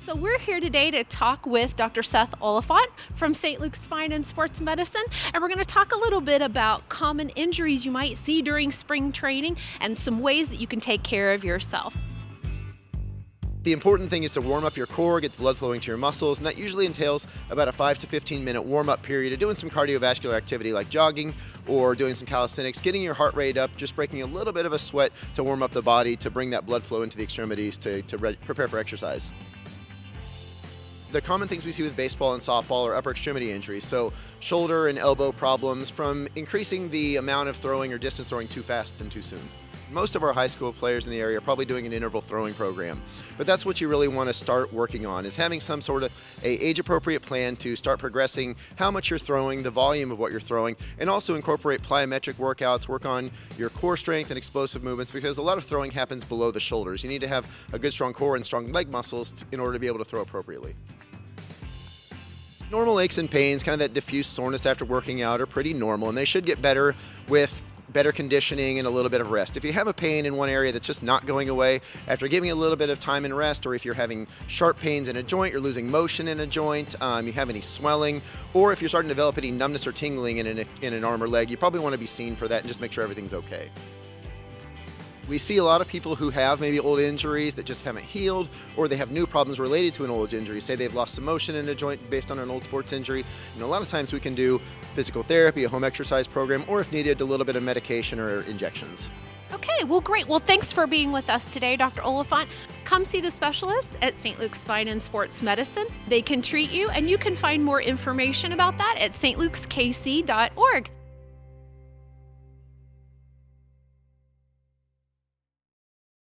So we're here today to talk with Dr. Seth Oliphant from St. Luke's Spine and Sports Medicine, and we're going to talk a little bit about common injuries you might see during spring training and some ways that you can take care of yourself. The important thing is to warm up your core, get the blood flowing to your muscles, and that usually entails about a 5 to 15 minute warm-up period of doing some cardiovascular activity like jogging or doing some calisthenics, getting your heart rate up, just breaking a little bit of a sweat to warm up the body to bring that blood flow into the extremities to prepare for exercise. The common things we see with baseball and softball are upper extremity injuries, so shoulder and elbow problems from increasing the amount of throwing or distance throwing too fast and too soon. Most of our high school players in the area are probably doing an interval throwing program, but that's what you really want to start working on, is having some sort of a age-appropriate plan to start progressing how much you're throwing, the volume of what you're throwing, and also incorporate plyometric workouts, work on your core strength and explosive movements, because a lot of throwing happens below the shoulders. You need to have a good strong core and strong leg muscles in order to be able to throw appropriately. Normal aches and pains, kind of that diffuse soreness after working out, are pretty normal, and they should get better with better conditioning and a little bit of rest. If you have a pain in one area that's just not going away after giving it a little bit of time and rest, or if you're having sharp pains in a joint, you're losing motion in a joint, you have any swelling, or if you're starting to develop any numbness or tingling in an arm or leg, you probably want to be seen for that and just make sure everything's okay. We see a lot of people who have maybe old injuries that just haven't healed, or they have new problems related to an old injury. Say they've lost some motion in a joint based on an old sports injury. And a lot of times we can do physical therapy, a home exercise program, or if needed, a little bit of medication or injections. Okay, well, great. Well, thanks for being with us today, Dr. Oliphant. Come see the specialists at St. Luke's Spine and Sports Medicine. They can treat you, and you can find more information about that at stlukeskc.org.